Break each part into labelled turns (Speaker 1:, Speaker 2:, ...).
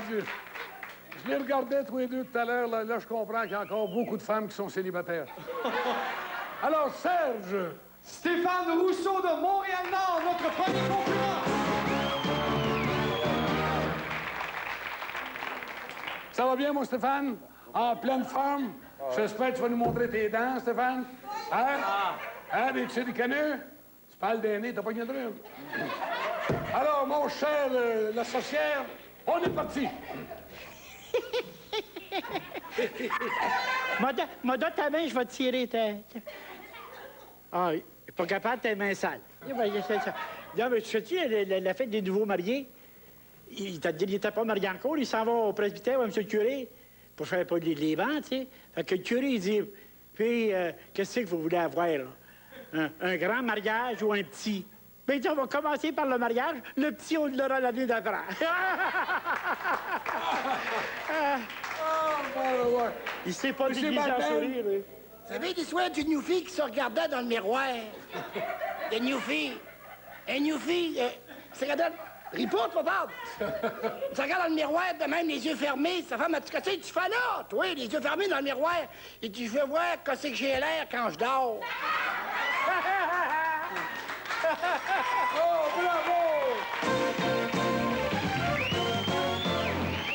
Speaker 1: je les regardais tous les deux tout à l'heure. Là, je comprends qu'il y a encore beaucoup de femmes qui sont célibataires. Alors, Serge.
Speaker 2: Stéphane Rousseau de Montréal-Nord, notre premier concurrent.
Speaker 1: Ça va bien, mon Stéphane? En pleine forme? J'espère que tu vas nous montrer tes dents, Stéphane. Hein? Hein, des petits ricaneux? Tu parles des nez, t'as pas gagné de rhume. Alors, mon cher l'associé, on est parti.
Speaker 3: Donne ta main, je vais te tirer ta... Ah, il est pas capable, tes mains sales. Non, mais tu sais-tu, la fête des nouveaux mariés, il était pas marié encore, il s'en va au presbytère, monsieur le curé, pour faire pas les vents, tu sais. Fait que le curé, il dit, puis, qu'est-ce que vous voulez avoir, là? Un grand mariage ou un petit? Ben, il dit, on va commencer par le mariage, le petit, on l'aura l'année d'après. Il s'est pas déguisé en sourire, lui.
Speaker 4: Vous savez l'histoire d'une Newfie qui se regardait dans le miroir? Une Newfie. Une Newfie, se regardait... Ripoute, papa! Se regarde dans le miroir, de même les yeux fermés. Sa femme a dit, qu'est-ce que tu fais là? Toi, les yeux fermés dans le miroir. Il dit, je veux voir qu'est-ce que j'ai l'air quand je dors.
Speaker 1: Oh, bravo!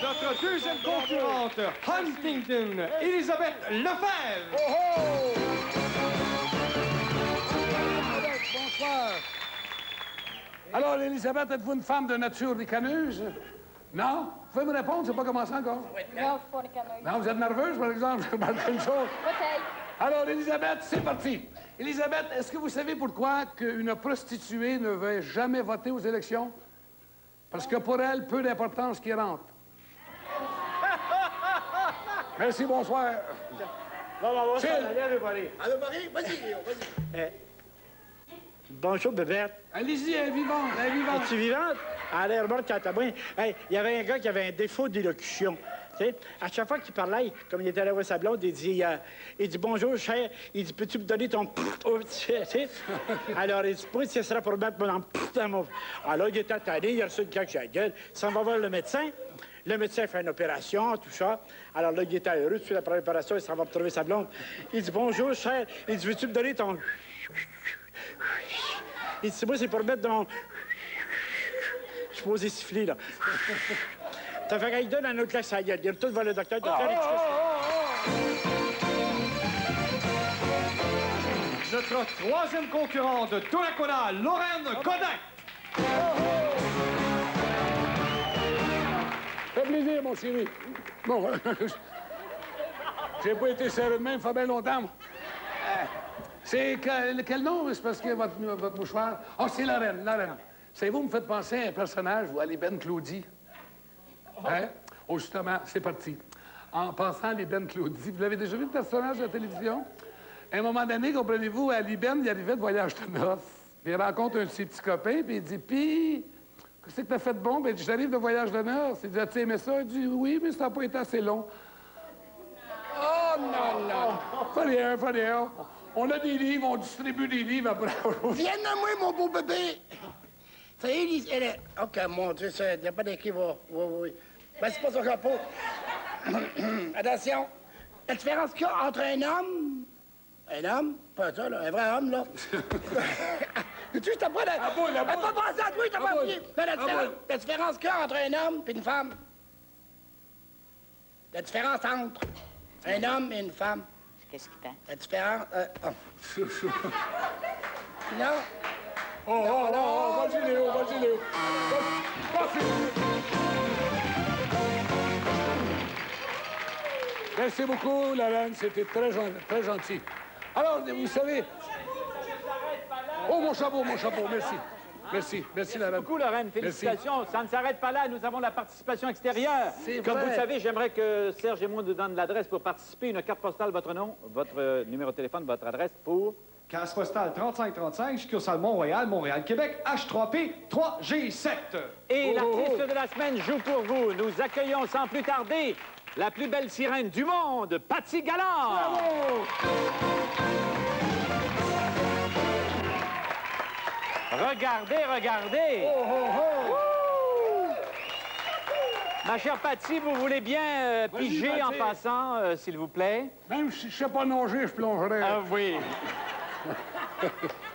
Speaker 2: Notre deuxième concurrente, Huntington, Elisabeth Lefebvre.
Speaker 1: Oh, oh! Bonsoir. Alors, Elisabeth, êtes-vous une femme de nature ricaneuse? Non? Vous pouvez me répondre, c'est pas commencé encore?
Speaker 5: Non, je suis pas ricaneuse.
Speaker 1: Non, vous êtes nerveuse, par exemple? Je parle d'une chose.
Speaker 5: Peut-être.
Speaker 1: Alors, Elisabeth, c'est parti. Elisabeth, est-ce que vous savez pourquoi qu'une prostituée ne va jamais voter aux élections? Parce que pour elle, peu d'importance qui rentre. Merci, bonsoir.
Speaker 3: Bon,
Speaker 1: Phil.
Speaker 4: Allô, Marie? Vas-y, Léo, vas-y.
Speaker 3: Bonjour, bébête.
Speaker 1: Allez-y, elle est vivante, elle est vivante.
Speaker 3: Es-tu vivante? Allez, remonte quand t'as bien. Hey, il y avait un gars qui avait un défaut d'élocution. Tu sais, à chaque fois qu'il parlait, comme il était allé voir sa blonde, il dit bonjour, cher. Il dit, peux-tu me donner ton tu sais? Alors, il dit, pas si ce sera pour mettre mon dans mon. Alors, il était tanné, il a reçu une claque sur la gueule. Il s'en va voir le médecin. Le médecin fait une opération, tout ça. Alors là, il était heureux. Tout de suite après l'opération, il s'en va retrouver sa blonde. Il dit bonjour, cher. Il dit, veux-tu me donner ton. Il dit, moi, c'est pour mettre dans mon. Je suis posé siffler, là. T'as fait qu'il donne un autre claque sur la gueule. Il retourne voir le docteur.
Speaker 2: Notre troisième concurrente de Donnacona, Lorraine Godin.
Speaker 1: Ça fait plaisir, mon chéri. Bon, j'ai pas été serré de même, ça fait bien longtemps, moi. C'est quel nom? C'est parce que votre mouchoir... Ah, c'est Lorraine. Savez-vous, vous me faites penser à un personnage, ou à les Ben Claudie. Hein? Oh, justement, c'est parti. En passant à les Ben Claudie, vous l'avez déjà vu, le personnage de la télévision? À un moment donné, comprenez-vous, à Liben, il arrivait de voyage de noces. Puis il rencontre un de ses petits copains, puis il dit, puis, qu'est-ce que t'as fait de bon? Ben, il dit, j'arrive de voyage de noces. Il dit, as-tu aimé ça? Il dit, oui, mais ça n'a pas été assez long. Oh, non. Pas rien. On a des livres, on distribue des livres après.
Speaker 4: Viens à moi, mon beau bébé. Ça y est, elle est... OK, mon Dieu, ça, il n'y a pas d'écrit, oui. Ben, c'est pas son chapeau. Attention. La différence qu'il y a entre un homme... Un homme? Pas ça, là. Un vrai homme, là. Tu t'as pas... T'as pas pensé à toi, t'as pas oublié. La différence qu'il y a entre un homme et une femme. La différence entre un homme et une femme.
Speaker 5: Qu'est-ce qui t'en?
Speaker 4: La différence... Non.
Speaker 1: Oh, vas-y, Léo. Merci beaucoup, Lorraine. C'était très gentil. Alors, vous savez... Oh, mon chapeau, merci. Merci, Lorraine.
Speaker 6: Beaucoup, Lorraine. Félicitations.
Speaker 1: Merci.
Speaker 6: Ça ne s'arrête pas là. Nous avons la participation extérieure. Comme vous le savez, j'aimerais que Serge et moi nous donnent l'adresse pour participer. Une carte postale, votre nom, votre numéro de téléphone, votre adresse pour...
Speaker 2: Case postale 3535, succursale Mont-Royal, Montréal-Québec, H3P 3G7.
Speaker 6: Et l'artiste de la semaine joue pour vous. Nous accueillons sans plus tarder la plus belle sirène du monde, Patsy Galland.
Speaker 1: Bravo!
Speaker 6: Regardez. Ma chère Patsy, vous voulez bien
Speaker 1: Vas-y,
Speaker 6: piger en
Speaker 1: Patsy.
Speaker 6: passant, s'il vous plaît?
Speaker 1: Même si je sais pas nager, je plongerais.
Speaker 6: Ah oui.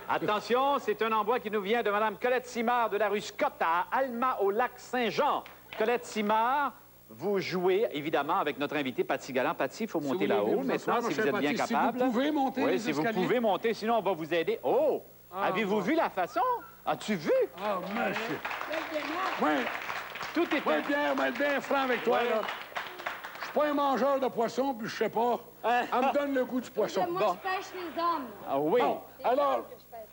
Speaker 6: Attention, c'est un envoi qui nous vient de Mme Colette Simard de la rue Scott à Alma au lac Saint-Jean. Colette Simard, vous jouez évidemment avec notre invité Patsy Galland. Patsy, il faut monter
Speaker 1: vous voulez
Speaker 6: là-haut
Speaker 1: vous
Speaker 6: maintenant
Speaker 1: asseoir,
Speaker 6: si vous
Speaker 1: ma
Speaker 6: êtes
Speaker 1: chère
Speaker 6: bien
Speaker 1: Patsy, si
Speaker 6: capable.
Speaker 1: vous pouvez monter
Speaker 6: Oui,
Speaker 1: les
Speaker 6: si vous
Speaker 1: escaliers.
Speaker 6: pouvez monter, sinon on va vous aider. Oh! Avez-vous
Speaker 1: bon.
Speaker 6: vu la façon? As-tu vu?
Speaker 1: Ah, monsieur. Ouais,
Speaker 6: Tout est...
Speaker 1: ouais, Pierre, mais bien franc avec toi,
Speaker 6: Ouais.
Speaker 1: là. Je suis pas un mangeur de poisson, puis je sais pas. Elle me donne le goût du poisson.
Speaker 5: Moi, je pêche les hommes.
Speaker 6: Ah oui.
Speaker 1: Bon,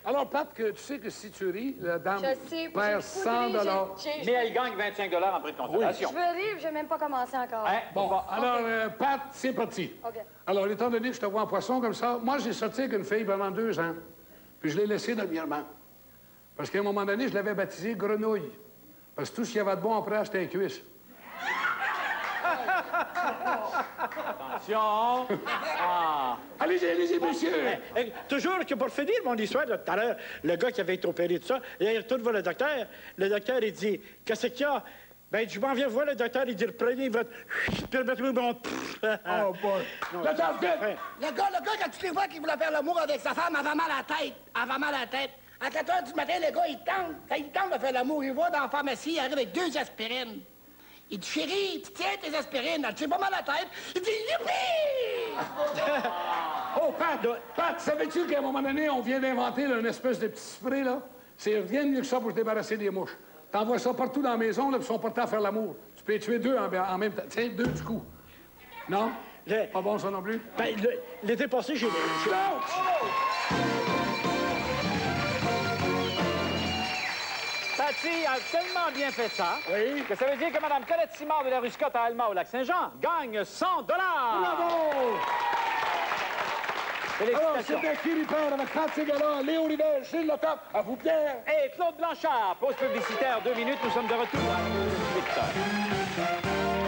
Speaker 1: alors, Pat, que tu sais que si tu ris, la dame
Speaker 5: Je sais,
Speaker 1: perd
Speaker 5: j'ai
Speaker 1: 100 $.
Speaker 6: Mais elle gagne 25 en prix de consolation.
Speaker 5: Je veux rire, j'ai même pas commencé encore.
Speaker 6: Hein?
Speaker 1: Bon, alors, Pat, c'est parti.
Speaker 5: OK.
Speaker 1: Alors, étant donné que je te vois en poisson comme ça, moi, j'ai sorti avec une fille pendant 2 ans. Puis je l'ai laissée dernièrement. Parce qu'à un moment donné, je l'avais baptisée Grenouille. Parce que tout ce qu'il y avait de bon après, c'était les cuisses.
Speaker 6: Attention. Ah.
Speaker 1: Allez-y, monsieur.
Speaker 3: Toujours que pour finir mon histoire de tout à l'heure, le gars qui avait été opéré de ça, il retourne voir le docteur. Le docteur, il dit, qu'est-ce qu'il y a? Ben, je m'en viens voir le docteur, il dit, reprenez votre... Permettez-moi mon...
Speaker 1: Oh, boy. Docteur, vite.
Speaker 4: Le gars, quand tu les vois qui voulait faire l'amour avec sa femme, avait mal à la tête. Avait mal à la tête. À 4 heures du matin, le gars, il tente. Quand il tente de faire l'amour, il va dans la pharmacie, il arrive avec 2 aspirines. Il dit, chérie, tu tiens tes aspirines, tu pas mal à la tête. Il dit, youpi!
Speaker 1: Oh, Pat, savais-tu qu'à un moment donné, on vient d'inventer là, une espèce de petit spray, là? C'est rien de mieux que ça pour se débarrasser des mouches. T'envoies ça partout dans la maison, là, puis ils sont portés à faire l'amour. Tu peux les tuer 2 en même temps. Tiens, 2 du coup. Non? Pas bon, ça non plus?
Speaker 3: Ben, l'été passé, j'ai...
Speaker 6: Patsy a tellement bien fait ça
Speaker 1: Oui.
Speaker 6: que ça veut dire que Mme Colette Simard de la rue Scott à Alma au lac Saint-Jean gagne 100
Speaker 1: Bravo! Alors,
Speaker 6: Félicitations.
Speaker 1: c'était qui Ripper avec Pat Ségala, Léo Rivet, Gilles Lecoq, à vous, Pierre.
Speaker 6: Et Claude Blanchard, pause publicitaire, 2 minutes, nous sommes de retour à 18 heures.